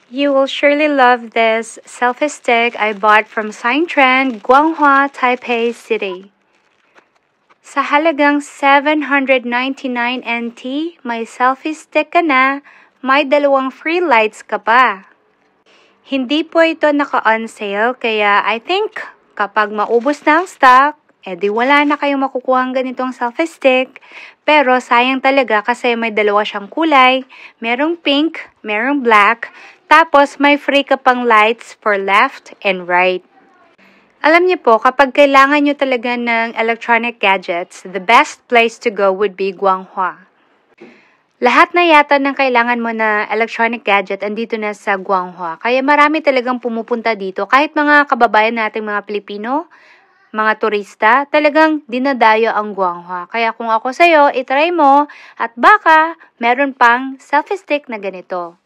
You will surely love this selfie stick I bought from Signtrend, Guanghua, Taipei City. Sa halagang 799 NT, may selfie stick ka na, may 2 free lights ka pa. Hindi po ito naka-on sale, kaya I think kapag maubos na ang stock, edi wala na kayong makukuha ng ganitong selfie stick. Pero sayang talaga kasi may 2 siyang kulay, merong pink, merong black, tapos may free ka pang lights for left and right. Alam niyo po, kapag kailangan niyo talaga ng electronic gadgets, the best place to go would be Guanghua. Lahat na yata ng kailangan mo na electronic gadget andito na sa Guanghua. Kaya marami talagang pumupunta dito. Kahit mga kababayan nating mga Pilipino, mga turista, talagang dinadayo ang Guanghua. Kaya kung ako sa'yo, itry mo at baka meron pang selfie stick na ganito.